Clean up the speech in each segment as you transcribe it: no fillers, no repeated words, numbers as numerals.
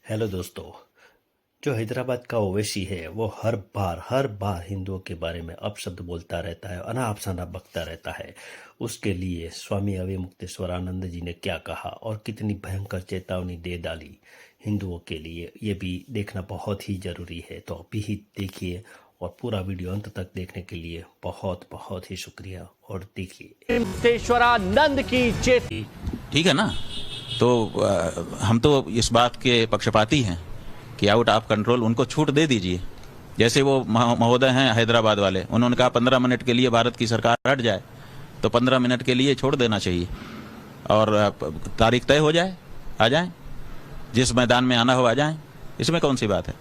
Hello दोस्तों। जो हैदराबाद का ओवैसी है वो हर बार हिंदुओं के बारे में अपशब्द बोलता रहता है, अनाप शनाप बकता रहता है। उसके लिए स्वामी अवधूतेश्वरानंद जी ने क्या कहा और कितनी भयंकर चेतावनी दे डाली हिंदुओं के लिए, ये भी देखना बहुत ही ज़रूरी है। तो अभी ही देखिए और पूरा वीडियो अंत तक देखने के लिए बहुत बहुत ही शुक्रिया। और देखिए अवधूतेश्वरानंद की चेतावनी। ठीक है ना। तो हम तो इस बात के पक्षपाती हैं कि आउट ऑफ कंट्रोल उनको छूट दे दीजिए। जैसे वो महोदय हैं हैदराबाद वाले, उन्होंने कहा 15 मिनट के लिए भारत की सरकार हट जाए, तो 15 मिनट के लिए छोड़ देना चाहिए और तारीख तय हो जाए, आ जाएं, जिस मैदान में आना हो आ जाएं। इसमें कौन सी बात है?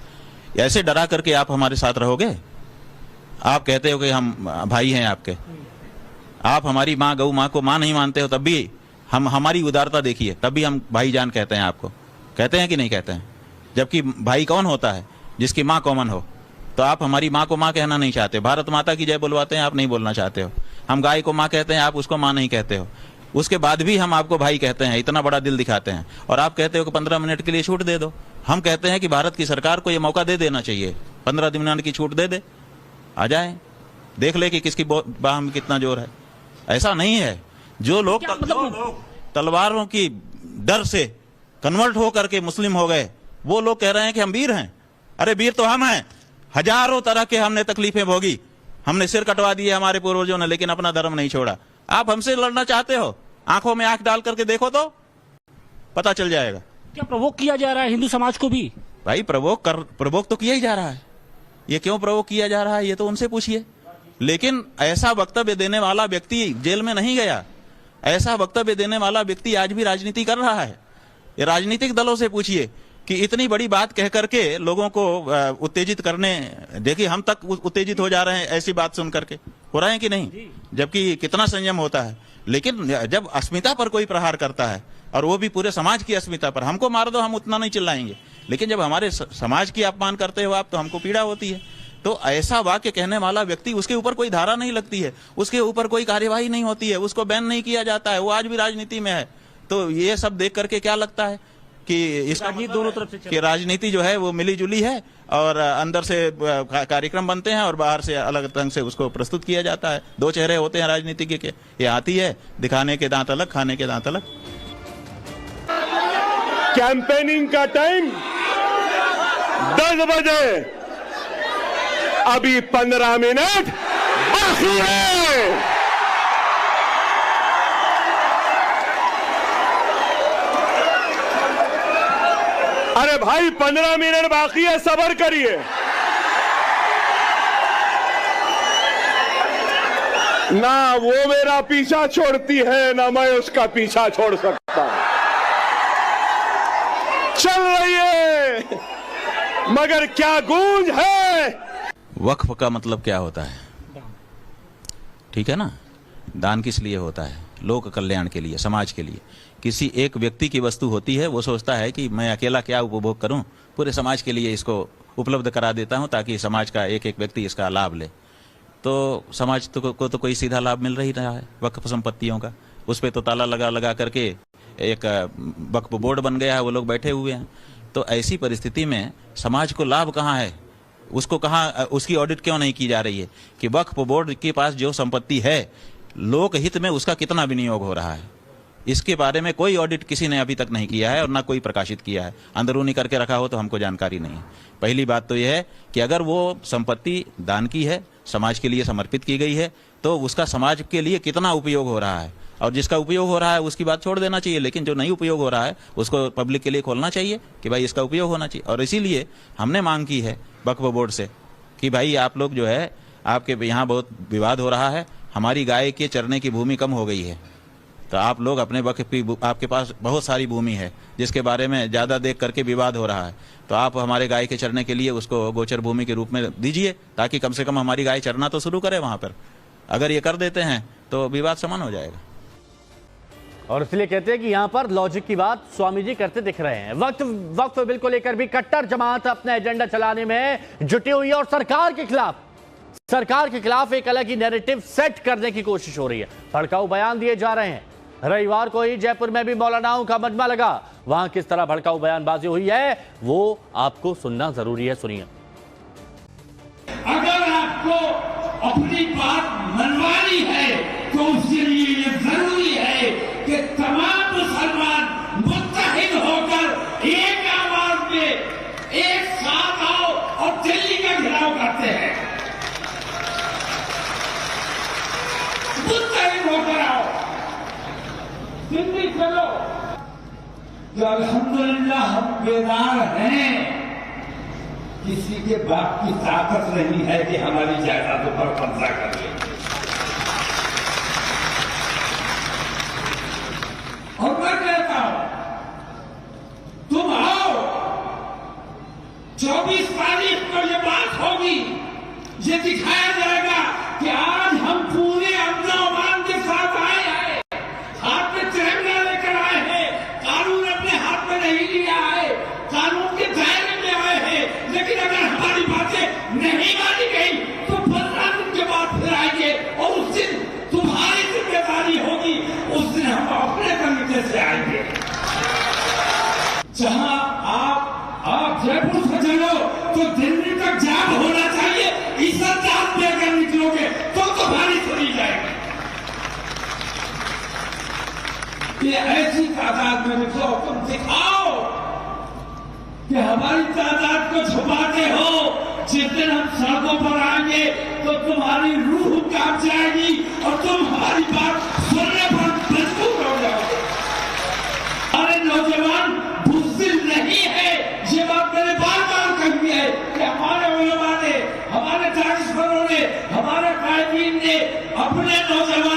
ऐसे डरा करके आप हमारे साथ रहोगे? आप कहते हो कि हम भाई हैं आपके, आप हमारी माँ गौ माँ को माँ नहीं मानते हो, तब भी हम हमारी उदारता देखिए, तब भी हम भाईजान कहते हैं आपको। कहते हैं कि नहीं कहते हैं? जबकि भाई कौन होता है? जिसकी माँ कॉमन हो। तो आप हमारी माँ को माँ कहना नहीं चाहते, भारत माता की जय बुलवाते हैं, आप नहीं बोलना चाहते हो। हम गाय को माँ कहते हैं, आप उसको माँ नहीं कहते हो। उसके बाद भी हम आपको भाई कहते हैं, इतना बड़ा दिल दिखाते हैं, और आप कहते हो कि 15 मिनट के लिए छूट दे दो। हम कहते हैं कि भारत की सरकार को यह मौका दे देना चाहिए, 15 मिनट की छूट दे दे, आ जाए, देख ले कि किसकी बाह में कितना जोर है। ऐसा नहीं है। जो लोग तलवारों की डर से कन्वर्ट होकर के मुस्लिम हो गए, वो लोग कह रहे हैं कि हम वीर हैं। अरे वीर तो हम हैं। हजारों तरह के हमने तकलीफें भोगी, हमने सिर कटवा दिए हमारे पूर्वजों ने, लेकिन अपना धर्म नहीं छोड़ा। आप हमसे लड़ना चाहते हो? आंखों में आंख डाल करके देखो तो पता चल जाएगा। क्या प्रवोक किया जा रहा है हिंदू समाज को भी? भाई प्रवोक तो किया ही जा रहा है। ये क्यों प्रवोक किया जा रहा है ये तो उनसे पूछिए। लेकिन ऐसा वक्तव्य देने वाला व्यक्ति जेल में नहीं गया। ऐसा वक्तव्य देने वाला व्यक्ति आज भी राजनीति कर रहा है। ये राजनीतिक दलों से पूछिए कि इतनी बड़ी बात कह करके लोगों को उत्तेजित करने, देखिए हम तक उत्तेजित हो जा रहे हैं ऐसी बात सुन करके। हो रहे हैं कि नहीं? जबकि कितना संयम होता है। लेकिन जब अस्मिता पर कोई प्रहार करता है, और वो भी पूरे समाज की अस्मिता पर, हमको मार दो हम उतना नहीं चिल्लाएंगे, लेकिन जब हमारे समाज की अपमान करते हो आप, तो हमको पीड़ा होती है। तो ऐसा वाक्य कहने वाला व्यक्ति, उसके ऊपर कोई धारा नहीं लगती है, उसके ऊपर कोई कार्यवाही नहीं होती है, उसको बैन नहीं किया जाता है, वो आज भी राजनीति में है। तो ये सब देख करके क्या लगता है कि इसका दोनों तरफ से कि राजनीति जो है वो मिली जुली है, और अंदर से कार्यक्रम बनते हैं और बाहर से अलग ढंग से उसको प्रस्तुत किया जाता है। दो चेहरे होते हैं राजनीति के। ये आती है दिखाने के दांत अलग, खाने के दांत अलग। कैंपेनिंग का टाइम 10 बजे, अभी 15 मिनट बाकी है। अरे भाई 15 मिनट बाकी है, सब्र करिए। ना वो मेरा पीछा छोड़ती है, ना मैं उसका पीछा छोड़ सकता। चल रही है, मगर क्या गूंज है। वक्फ का मतलब क्या होता है? ठीक है ना। दान किस लिए होता है? लोक कल्याण के लिए, समाज के लिए। किसी एक व्यक्ति की वस्तु होती है, वो सोचता है कि मैं अकेला क्या उपभोग करूं, पूरे समाज के लिए इसको उपलब्ध करा देता हूं ताकि समाज का एक एक व्यक्ति इसका लाभ ले। तो समाज को तो कोई सीधा लाभ मिल ही रहा है वक्फ संपत्तियों का। उस पर तो ताला लगा करके एक वक्फ बोर्ड बन गया है, वो लोग बैठे हुए हैं। तो ऐसी परिस्थिति में समाज को लाभ कहाँ है? उसको कहाँ, उसकी ऑडिट क्यों नहीं की जा रही है कि वक्फ बोर्ड के पास जो संपत्ति है लोक हित में उसका कितना विनियोग हो रहा है? इसके बारे में कोई ऑडिट किसी ने अभी तक नहीं किया है और ना कोई प्रकाशित किया है। अंदरूनी करके रखा हो तो हमको जानकारी नहीं है। पहली बात तो यह है कि अगर वो संपत्ति दान की है, समाज के लिए समर्पित की गई है, तो उसका समाज के लिए कितना उपयोग हो रहा है, और जिसका उपयोग हो रहा है उसकी बात छोड़ देना चाहिए। लेकिन जो नहीं उपयोग हो रहा है उसको पब्लिक के लिए खोलना चाहिए कि भाई इसका उपयोग होना चाहिए। और इसीलिए हमने मांग की है वक्फ बोर्ड से कि भाई आप लोग जो है, आपके यहाँ बहुत विवाद हो रहा है, हमारी गाय के चरने की भूमि कम हो गई है, तो आप लोग अपने वक्फ की, आपके पास बहुत सारी भूमि है जिसके बारे में ज़्यादा देख करके विवाद हो रहा है, तो आप हमारे गाय के चरने के लिए उसको गोचर भूमि के रूप में दीजिए, ताकि कम से कम हमारी गाय चरना तो शुरू करे वहाँ पर। अगर ये कर देते हैं तो विवाद समाप्त हो जाएगा। और इसलिए कहते हैं कि यहां पर लॉजिक की बात स्वामी जी करते दिख रहे हैं। वक्त बिल को लेकर भी कट्टर जमात अपना एजेंडा चलाने में जुटी हुई है और सरकार के खिलाफ एक अलग ही नैरेटिव सेट करने की कोशिश हो रही है। भड़काऊ बयान दिए जा रहे हैं, रविवार को ही जयपुर में भी मौलानाओं का मजमा लगा। वहां किस तरह भड़काऊ बयानबाजी हुई है वो आपको सुनना जरूरी है, सुनिए। अगर आपको अपनी बात मनवानी है तो उसके लिए ये जरूरी है कि तमाम मुसलमान मुत्तहिद होकर एक आवाज में एक साथ आओ और दिल्ली का घेराव करते हैं। मुत्तहिद होकर आओ, दिल्ली चलो। तो अल्हम्दुलिल्लाह हम बेदार हैं। किसी के बाप की ताकत नहीं है कि हमारी जायदादों पर कब्जा कर ले। और मैं कहता हूं तुम आओ, 24 तारीख को ये बात होगी, ये दिखाया जाएगा कि आज हम पूरे अमन के साथ आए हैं, हाथ में तिरंगा लेकर आए हैं, कानून अपने हाथ में नहीं लिया है, कानून के दायरे में आए हैं। लेकिन अगर हमारी बातें नहीं मानी गई तो 15 दिन के बाद फिर आएंगे और उस दिन तुम्हारी जिम्मेदारी होगी, उस दिन हम अपने तरीके से आएंगे। जहां आप जयपुर से चलो तो दिल्ली तक जाम होना चाहिए। इज्जतदार में अगर निकलोगे तो तुम्हारी सुनी जाएगी। ये ऐसी तादाद में निकलो, तुम दिखाओ कि हमारी तादाद को छुपाते हो। जिस दिन हम सड़कों पर आएंगे तो तुम्हारी रूह कांप जाएगी और तुम हमारी बात सुनने पर मजबूर हो जाओगे। हमारे नौजवान बुज़दिल नहीं है, ये बात मैंने बार बार कही है कि हमारे उलमा ने, हमारे दानिशवरों ने, हमारे कायदीन ने अपने नौजवान